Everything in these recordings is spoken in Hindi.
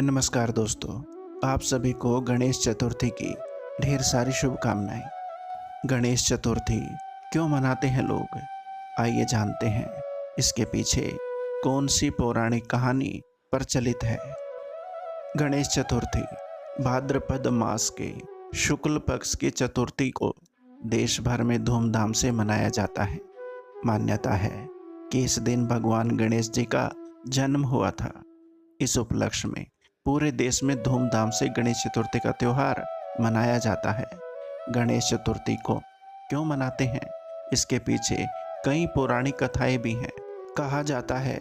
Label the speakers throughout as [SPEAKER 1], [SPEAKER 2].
[SPEAKER 1] नमस्कार दोस्तों, आप सभी को गणेश चतुर्थी की ढेर सारी शुभकामनाएं। गणेश चतुर्थी क्यों मनाते हैं लोग? आइए जानते हैं इसके पीछे कौन सी पौराणिक कहानी प्रचलित है। गणेश चतुर्थी भाद्रपद मास के शुक्ल पक्ष की चतुर्थी को देश भर में धूमधाम से मनाया जाता है। मान्यता है कि इस दिन भगवान गणेश जी का जन्म हुआ था। इस उपलक्ष्य में पूरे देश में धूमधाम से गणेश चतुर्थी का त्यौहार मनाया जाता है। गणेश चतुर्थी को क्यों मनाते हैं, इसके पीछे कई पौराणिक कथाएं भी हैं। कहा जाता है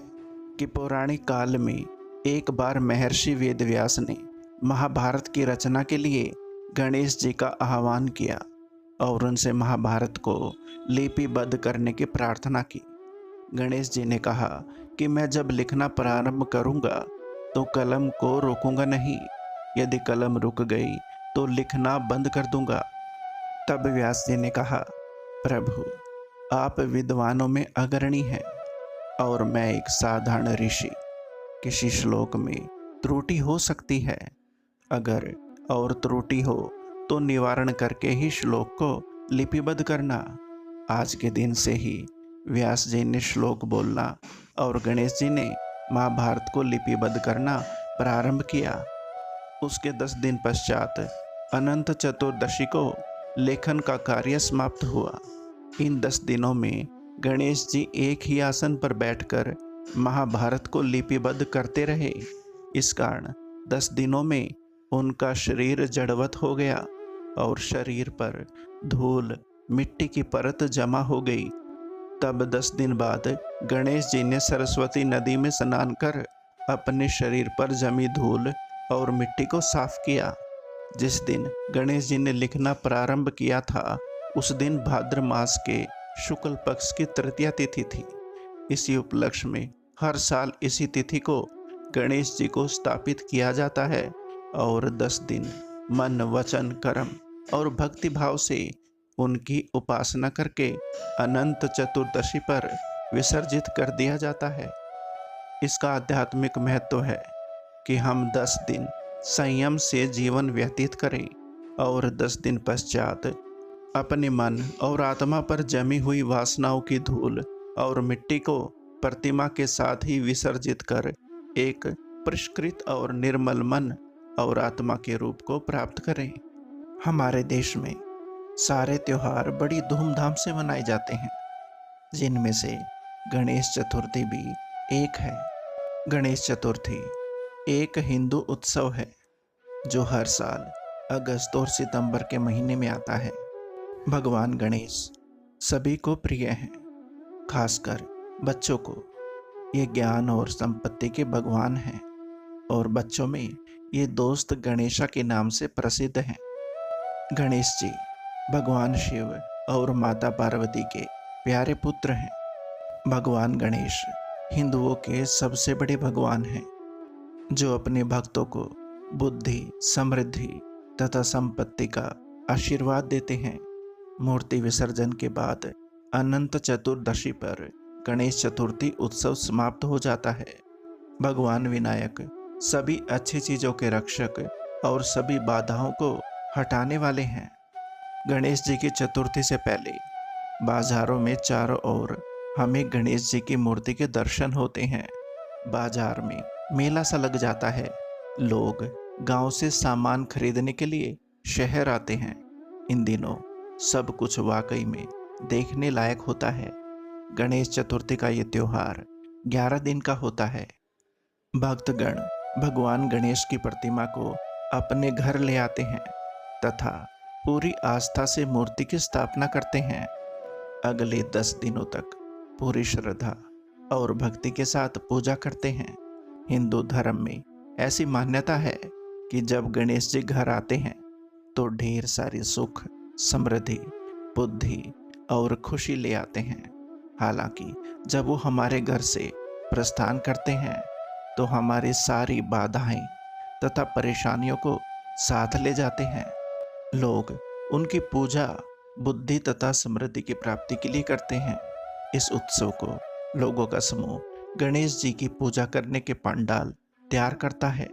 [SPEAKER 1] कि पौराणिक काल में एक बार महर्षि वेदव्यास ने महाभारत की रचना के लिए गणेश जी का आह्वान किया और उनसे महाभारत को लिपिबद्ध करने की प्रार्थना की। गणेश जी ने कहा कि मैं जब लिखना प्रारंभ करूंगा तो कलम को रोकूंगा नहीं। यदि कलम रुक गई तो लिखना बंद कर दूंगा। तब व्यास जी ने कहा, प्रभु, आप विद्वानों में अग्रणी हैं और मैं एक साधारण ऋषि। किसी श्लोक में त्रुटि हो सकती है, अगर और त्रुटि हो तो निवारण करके ही श्लोक को लिपिबद्ध करना। आज के दिन से ही व्यास जी ने श्लोक बोलना और गणेश जी ने महाभारत को लिपिबद्ध करना प्रारंभ किया। उसके 10 दिन पश्चात अनंत चतुर्दशी को लेखन का कार्य समाप्त हुआ। इन 10 दिनों में गणेश जी एक ही आसन पर बैठकर महाभारत को लिपिबद्ध करते रहे। इस कारण 10 दिनों में उनका शरीर जड़वत हो गया और शरीर पर धूल मिट्टी की परत जमा हो गई। तब 10 दिन बाद गणेश जी ने सरस्वती नदी में स्नान कर अपने शरीर पर जमी धूल और मिट्टी को साफ किया। जिस दिन गणेश जी ने लिखना प्रारंभ किया था, उस दिन भाद्र मास के शुक्ल पक्ष की तृतीया तिथि थी। इसी उपलक्ष्य में हर साल इसी तिथि को गणेश जी को स्थापित किया जाता है और 10 दिन मन, वचन, कर्म और भक्ति भाव से उनकी उपासना करके अनंत चतुर्दशी पर विसर्जित कर दिया जाता है। इसका आध्यात्मिक महत्व है कि हम 10 दिन संयम से जीवन व्यतीत करें और 10 दिन पश्चात अपने मन और आत्मा पर जमी हुई वासनाओं की धूल और मिट्टी को प्रतिमा के साथ ही विसर्जित कर एक परिष्कृत और निर्मल मन और आत्मा के रूप को प्राप्त करें। हमारे देश में सारे त्योहार बड़ी धूमधाम से मनाए जाते हैं, जिनमें से गणेश चतुर्थी भी एक है। गणेश चतुर्थी एक हिंदू उत्सव है जो हर साल अगस्त और सितंबर के महीने में आता है। भगवान गणेश सभी को प्रिय हैं, खासकर बच्चों को। ये ज्ञान और संपत्ति के भगवान हैं और बच्चों में ये दोस्त गणेशा के नाम से प्रसिद्ध हैं। गणेश जी भगवान शिव और माता पार्वती के प्यारे पुत्र हैं। भगवान गणेश हिंदुओं के सबसे बड़े भगवान हैं, जो अपने भक्तों को बुद्धि, समृद्धि तथा संपत्ति का आशीर्वाद देते हैं। मूर्ति विसर्जन के बाद अनंत चतुर्दशी पर गणेश चतुर्थी उत्सव समाप्त हो जाता है। भगवान विनायक सभी अच्छी चीजों के रक्षक और सभी बाधाओं को हटाने वाले हैं। गणेश जी की चतुर्थी से पहले बाजारों में चारों ओर हमें गणेश जी की मूर्ति के दर्शन होते हैं। बाजार में मेला सा लग जाता है। लोग गांव से सामान खरीदने के लिए शहर आते हैं। इन दिनों सब कुछ वाकई में देखने लायक होता है। गणेश चतुर्थी का ये त्योहार 11 दिन का होता है। भक्तगण भगवान गणेश की प्रतिमा को अपने घर ले आते हैं तथा पूरी आस्था से मूर्ति की स्थापना करते हैं। अगले 10 दिनों तक पूरी श्रद्धा और भक्ति के साथ पूजा करते हैं। हिंदू धर्म में ऐसी मान्यता है कि जब गणेश जी घर आते हैं तो ढेर सारी सुख, समृद्धि, बुद्धि और खुशी ले आते हैं। हालांकि जब वो हमारे घर से प्रस्थान करते हैं तो हमारी सारी बाधाएं तथा परेशानियों को साथ ले जाते हैं। लोग उनकी पूजा बुद्धि तथा समृद्धि की प्राप्ति के लिए करते हैं। इस उत्सव को लोगों का समूह गणेश जी की पूजा करने के पंडाल तैयार करता है।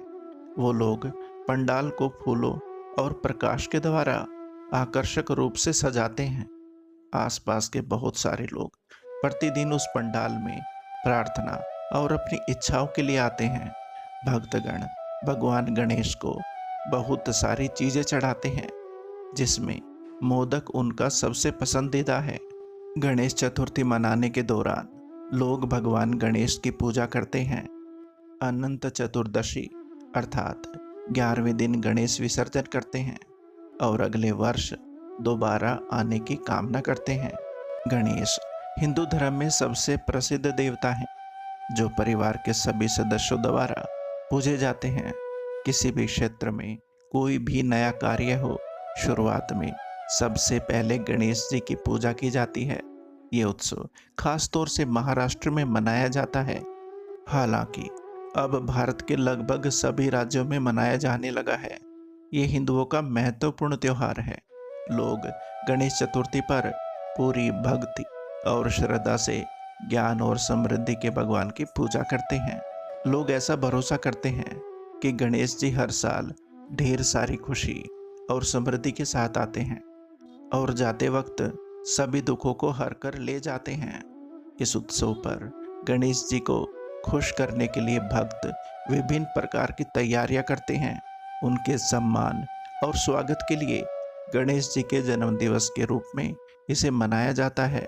[SPEAKER 1] वो लोग पंडाल को फूलों और प्रकाश के द्वारा आकर्षक रूप से सजाते हैं। आसपास के बहुत सारे लोग प्रतिदिन उस पंडाल में प्रार्थना और अपनी इच्छाओं के लिए आते हैं। भक्तगण भगवान गणेश को बहुत सारी चीजें चढ़ाते हैं, जिसमें मोदक उनका सबसे पसंदीदा है। गणेश चतुर्थी मनाने के दौरान लोग भगवान गणेश की पूजा करते हैं। अनंत चतुर्दशी अर्थात 11वें दिन गणेश विसर्जन करते हैं और अगले वर्ष दोबारा आने की कामना करते हैं। गणेश हिंदू धर्म में सबसे प्रसिद्ध देवता हैं, जो परिवार के सभी सदस्यों द्वारा पूजे जाते हैं। किसी भी क्षेत्र में कोई भी नया कार्य हो, शुरुआत में सबसे पहले गणेश जी की पूजा की जाती है। ये उत्सव खास तौर से महाराष्ट्र में मनाया जाता है। हालांकि अब भारत के लगभग सभी राज्यों में मनाया जाने लगा है। ये हिंदुओं का महत्वपूर्ण त्योहार है। लोग गणेश चतुर्थी पर पूरी भक्ति और श्रद्धा से ज्ञान और समृद्धि के भगवान की पूजा करते हैं। लोग ऐसा भरोसा करते हैं कि गणेश जी हर साल ढेर सारी खुशी और समृद्धि के साथ आते हैं और जाते वक्त सभी दुखों को हर कर ले जाते हैं। इस उत्सव पर गणेश जी को खुश करने के लिए भक्त विभिन्न प्रकार की तैयारियां करते हैं। उनके सम्मान और स्वागत के लिए गणेश जी के जन्म दिवस के रूप में इसे मनाया जाता है।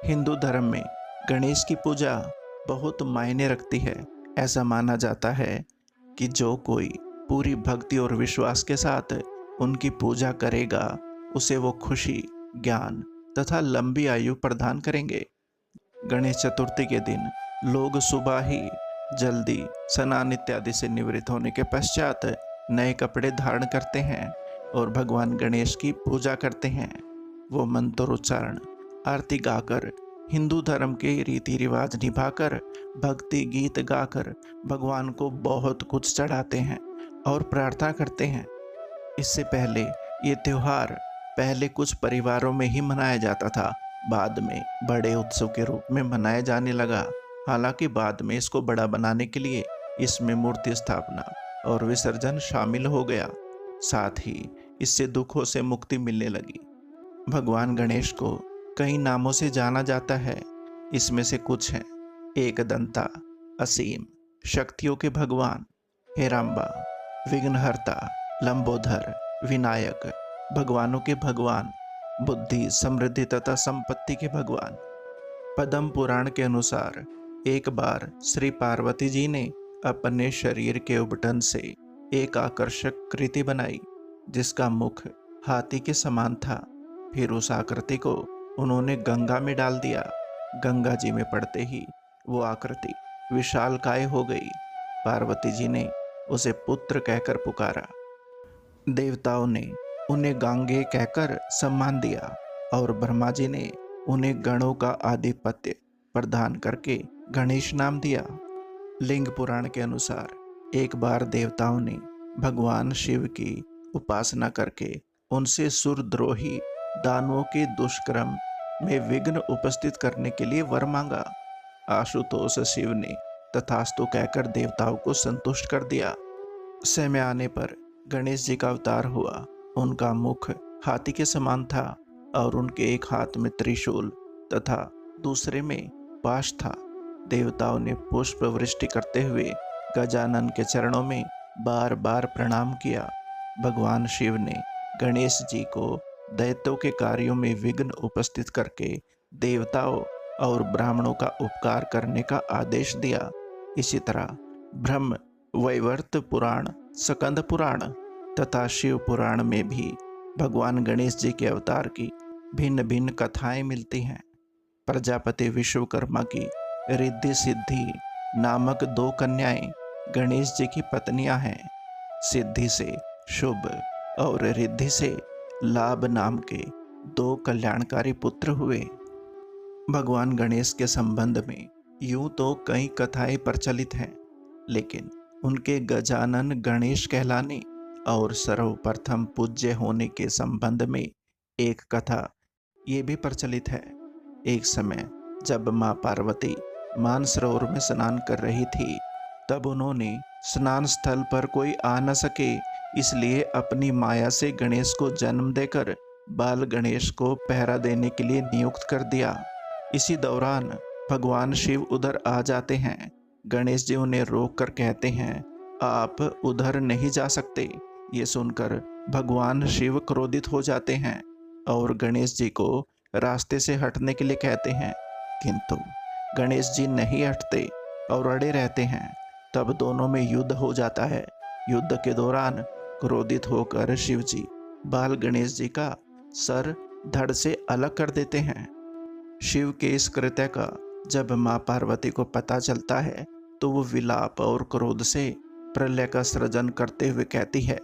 [SPEAKER 1] हिंदू धर्म में गणेश की पूजा बहुत मायने रखती है। ऐसा माना जाता है कि जो कोई पूरी भक्ति और विश्वास के साथ उनकी पूजा करेगा, उसे वो खुशी, ज्ञान तथा लंबी आयु प्रदान करेंगे। गणेश चतुर्थी के दिन लोग सुबह ही जल्दी स्नान इत्यादि से निवृत्त होने के पश्चात नए कपड़े धारण करते हैं और भगवान गणेश की पूजा करते हैं। वो मंत्रोच्चारण, आरती गाकर, हिंदू धर्म के रीति रिवाज निभाकर, भक्ति गीत गाकर भगवान को बहुत कुछ चढ़ाते हैं और प्रार्थना करते हैं। इससे पहले ये त्योहार पहले कुछ परिवारों में ही मनाया जाता था, बाद में बड़े उत्सव के रूप में मनाया जाने लगा। हालांकि बाद में इसको बड़ा बनाने के लिए इसमें मूर्ति स्थापना और विसर्जन शामिल हो गया। साथ ही इससे दुखों से मुक्ति मिलने लगी। भगवान गणेश को कई नामों से जाना जाता है। इसमें से कुछ हैं: एकदंता, असीम, शक्तियों के भगवान, हेराम्बा, विघ्नहर्ता, लंबोदर, विनायक, भगवानों के भगवान, बुद्धि, समृद्धि तथा संपत्ति के भगवान। पद्म पुराण के अनुसार एक बार श्री पार्वती जी ने अपने शरीर के उबटन से एक आकर्षक कृति बनाई, जिसका मुख हाथी के समान था। फिर उस आकृति को उन्होंने गंगा में डाल दिया। गंगा जी में पड़ते ही वो आकृति विशालकाय हो गई। पार्वती जी ने उसे पुत्र कहकर पुकारा। देवताओं ने उन्हें गांगे कहकर सम्मान दिया और ब्रह्मा जी ने उन्हें गणों का आधिपत्य प्रदान करके गणेश नाम दिया। लिंग पुराण के अनुसार एक बार देवताओं ने भगवान शिव की उपासना करके उनसे सुरद्रोही दानवों के दुष्कर्म में विघ्न उपस्थित करने के लिए वर मांगा। आशुतोष शिव ने तथास्तु कहकर देवताओं को संतुष्ट कर दिया। समय आने पर गणेश जी का अवतार हुआ। उनका मुख हाथी के समान था और उनके एक हाथ में त्रिशूल तथा दूसरे में पाश था। देवताओं ने पुष्प वृष्टि करते हुए गजानन के चरणों में बार बार प्रणाम किया। भगवान शिव ने गणेश जी को दैत्यों के कार्यों में विघ्न उपस्थित करके देवताओं और ब्राह्मणों का उपकार करने का आदेश दिया। इसी तरह ब्रह्म वैवर्त पुराण, स्कंद पुराण तथा शिव पुराण में भी भगवान गणेश जी के अवतार की भिन्न भिन्न कथाएं मिलती हैं। प्रजापति विश्वकर्मा की रिद्धि सिद्धि नामक 2 कन्याएं गणेश जी की पत्नियां हैं। सिद्धि से शुभ और रिद्धि से लाभ नाम के 2 कल्याणकारी पुत्र हुए। भगवान गणेश के संबंध में यूं तो कई कथाएं प्रचलित हैं, लेकिन उनके गजानन गणेश कहलाने और सर्वप्रथम पूज्य होने के संबंध में एक कथा ये भी प्रचलित है। एक समय जब माँ पार्वती मानसरोवर में स्नान कर रही थी, तब उन्होंने स्नान स्थल पर कोई आ न सके, इसलिए अपनी माया से गणेश को जन्म देकर बाल गणेश को पहरा देने के लिए नियुक्त कर दिया। इसी दौरान भगवान शिव उधर आ जाते हैं। गणेश जी उन्हें रोक कर कहते हैं, आप उधर नहीं जा सकते। ये सुनकर भगवान शिव क्रोधित हो जाते हैं और गणेश जी को रास्ते से हटने के लिए कहते हैं, किंतु गणेश जी नहीं हटते और अड़े रहते हैं। तब दोनों में युद्ध हो जाता है। युद्ध के दौरान क्रोधित होकर शिव जी बाल गणेश जी का सर धड़ से अलग कर देते हैं। शिव के इस कृत्य का जब माँ पार्वती को पता चलता है तो वो विलाप और क्रोध से प्रलय का सृजन करते हुए कहती है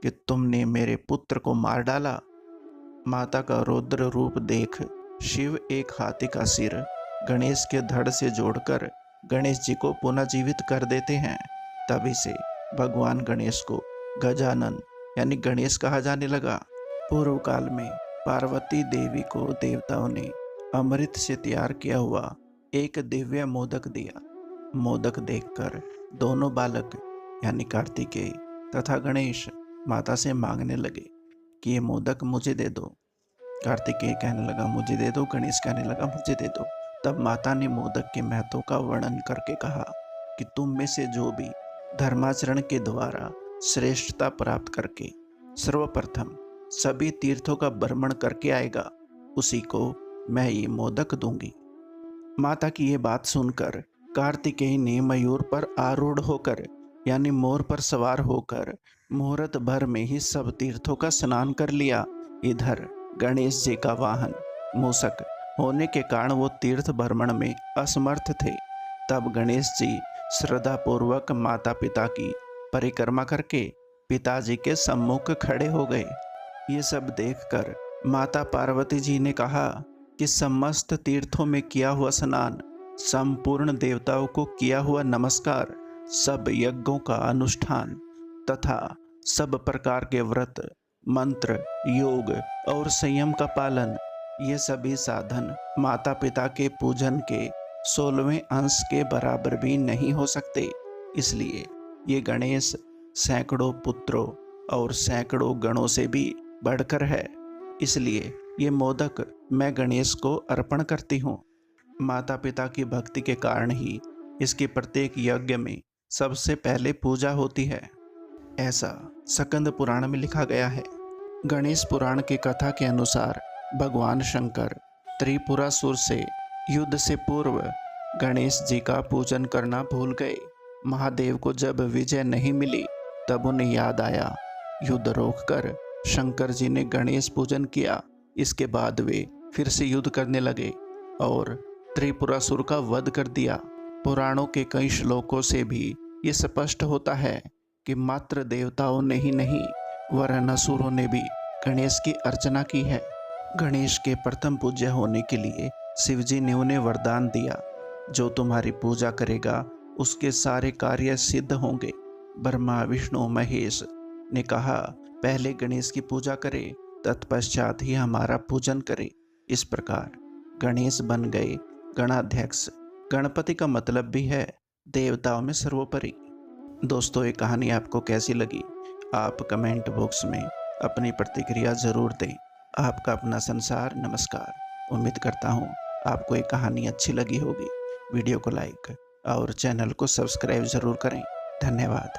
[SPEAKER 1] कि तुमने मेरे पुत्र को मार डाला। माता का रौद्र रूप देख शिव एक हाथी का सिर गणेश के धड़ से जोड़कर गणेश जी को पुनः जीवित कर देते हैं। तभी से भगवान गणेश को गजानन यानी गणेश कहा जाने लगा। पूर्व काल में पार्वती देवी को देवताओं ने अमृत से तैयार किया हुआ एक दिव्य मोदक दिया। मोदक देखकर दोनों बालक यानी कार्तिकेय तथा गणेश माता से मांगने लगे कि ये मोदक मुझे दे दो। कार्तिकेय कहने लगा मुझे दे दो, गणेश कहने लगा मुझे दे दो। तब माता ने मोदक के महत्व का वर्णन करके कहा कि तुम में से जो भी धर्माचरण के द्वारा श्रेष्ठता प्राप्त करके सर्वप्रथम सभी तीर्थों का भ्रमण करके आएगा, उसी को मैं ये मोदक दूंगी। माता की ये बात सुनकर कार्तिकेय ने मयूर पर आरूढ़ होकर यानी मोर पर सवार होकर मुहूर्त भर में ही सब तीर्थों का स्नान कर लिया। इधर गणेश जी का वाहन मूषक होने के कारण वो तीर्थ भ्रमण में असमर्थ थे। तब गणेश जी श्रद्धापूर्वक माता पिता की परिक्रमा करके पिताजी के सम्मुख खड़े हो गए। ये सब देखकर माता पार्वती जी ने कहा कि समस्त तीर्थों में किया हुआ स्नान, संपूर्ण देवताओं को किया हुआ नमस्कार, सब यज्ञों का अनुष्ठान तथा सब प्रकार के व्रत, मंत्र, योग और संयम का पालन, ये सभी साधन माता पिता के पूजन के 16वें अंश के बराबर भी नहीं हो सकते। इसलिए ये गणेश सैकड़ों पुत्रों और सैकड़ों गणों से भी बढ़कर है। इसलिए ये मोदक मैं गणेश को अर्पण करती हूँ। माता पिता की भक्ति के कारण ही इसके प्रत्येक यज्ञ में सबसे पहले पूजा होती है, ऐसा स्कंद पुराण में लिखा गया है। गणेश पुराण की कथा के अनुसार भगवान शंकर त्रिपुरासुर से युद्ध से पूर्व गणेश जी का पूजन करना भूल गए। महादेव को जब विजय नहीं मिली तब उन्हें याद आया। युद्ध रोककर शंकर जी ने गणेश पूजन किया। इसके बाद वे फिर से युद्ध करने लगे और त्रिपुरासुर का वध कर दिया। पुराणों के कई श्लोकों से भी ये स्पष्ट होता है कि मात्र देवताओं ने ही नहीं वरन असुरों ने भी गणेश की अर्चना की है। गणेश के प्रथम पूज्य होने के लिए शिवजी ने उन्हें वरदान दिया, जो तुम्हारी पूजा करेगा उसके सारे कार्य सिद्ध होंगे। ब्रह्मा विष्णु महेश ने कहा पहले गणेश की पूजा करे, तत्पश्चात ही हमारा पूजन करे। इस प्रकार गणेश बन गए गणाध्यक्ष। गणपति का मतलब भी है देवताओं में सर्वोपरि। दोस्तों, ये कहानी आपको कैसी लगी? आप कमेंट बॉक्स में अपनी प्रतिक्रिया ज़रूर दें। आपका अपना संसार। नमस्कार। उम्मीद करता हूँ आपको ये कहानी अच्छी लगी होगी। वीडियो को लाइक और चैनल को सब्सक्राइब ज़रूर करें। धन्यवाद।